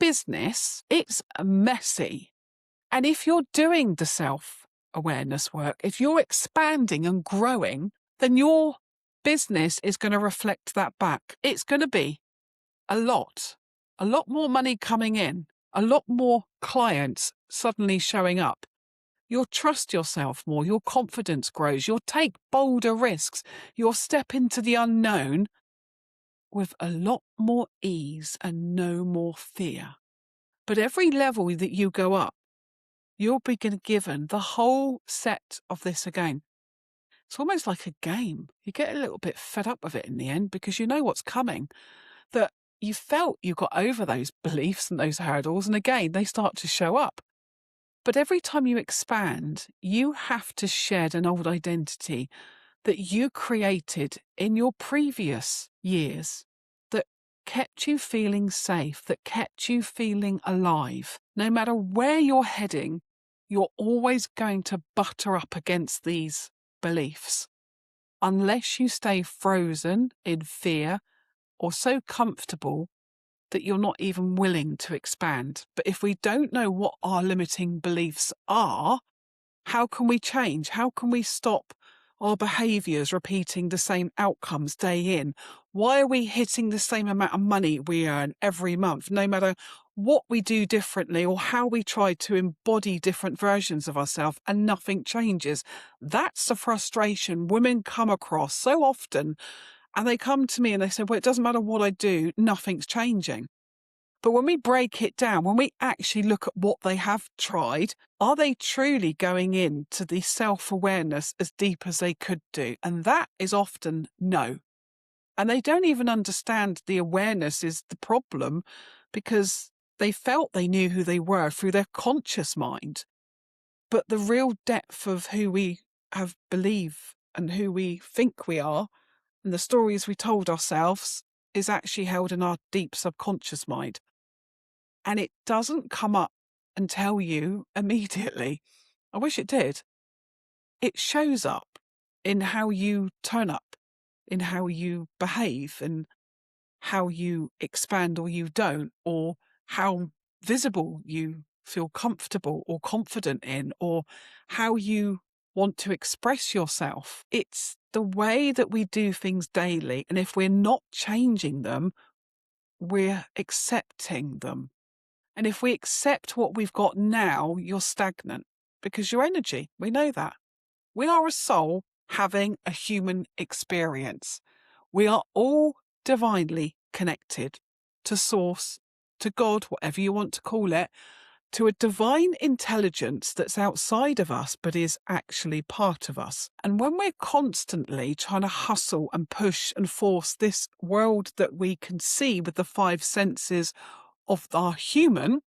business, it's messy. And if you're doing the self-awareness work, if you're expanding and growing, then your business is going to reflect that back. It's going to be a lot more money coming in, a lot more clients suddenly showing up. You'll trust yourself more, your confidence grows, you'll take bolder risks, you'll step into the unknown with a lot more ease and no more fear. But every level that you go up, you'll be given the whole set of this again. It's almost like a game. You get a little bit fed up with it in the end because you know what's coming, that you felt you got over those beliefs and those hurdles, and again, they start to show up. But every time you expand, you have to shed an old identity that you created in your previous years that kept you feeling safe, that kept you feeling alive. No matter where you're heading, you're always going to butter up against these beliefs unless you stay frozen in fear or so comfortable that you're not even willing to expand. But if we don't know what our limiting beliefs are, how can we change? How can we stop our behaviours repeating the same outcomes day in? Why are we hitting the same amount of money we earn every month, no matter what we do differently or how we try to embody different versions of ourselves, and nothing changes? That's the frustration women come across so often. And they come to me and they say, well, it doesn't matter what I do, nothing's changing. But when we break it down, when we actually look at what they have tried, are they truly going into the self-awareness as deep as they could do? And that is often no. And they don't even understand the awareness is the problem because they felt they knew who they were through their conscious mind. But the real depth of who we have believed and who we think we are and the stories we told ourselves is actually held in our deep subconscious mind. And it doesn't come up and tell you immediately. I wish it did. It shows up in how you turn up, in how you behave, and how you expand or you don't, or how visible you feel comfortable or confident in, or how you want to express yourself. It's the way that we do things daily. And if we're not changing them, we're accepting them. And if we accept what we've got now, you're stagnant because your energy, we know that. We are a soul having a human experience. We are all divinely connected to Source, to God, whatever you want to call it, to a divine intelligence that's outside of us but is actually part of us. And when we're constantly trying to hustle and push and force this world that we can see with the five senses of our human,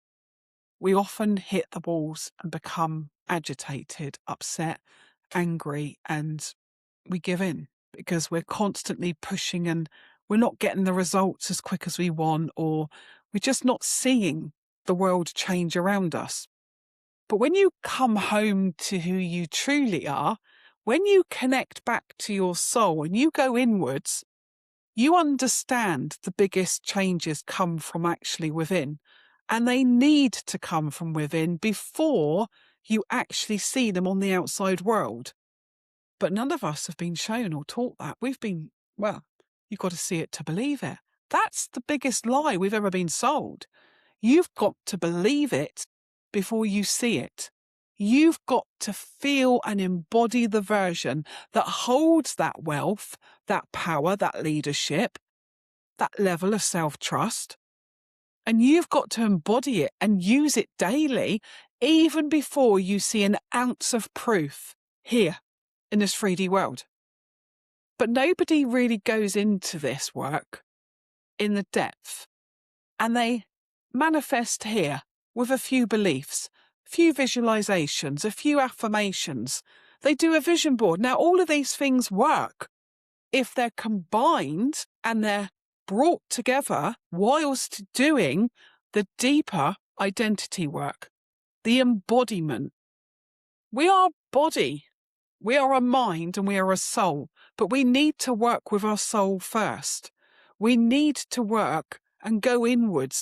we often hit the walls and become agitated, upset, angry, and we give in because we're constantly pushing and we're not getting the results as quick as we want, or we're just not seeing the world change around us. But when you come home to who you truly are, when you connect back to your soul and you go inwards, you understand the biggest changes come from actually within, and they need to come from within before you actually see them on the outside world. But none of us have been shown or taught that. We've been, well, you've got to see it to believe it. That's the biggest lie we've ever been sold. You've got to believe it before you see it. You've got to feel and embody the version that holds that wealth, that power, that leadership, that level of self-trust. And you've got to embody it and use it daily, even before you see an ounce of proof here in this 3D world. But nobody really goes into this work in the depth, and they manifest here with a few beliefs, a few visualizations, a few affirmations. They do a vision board. Now, all of these things work if they're combined and they're brought together whilst doing the deeper identity work, the embodiment. We are body, we are a mind, and we are a soul, but we need to work with our soul first. We need to work and go inwards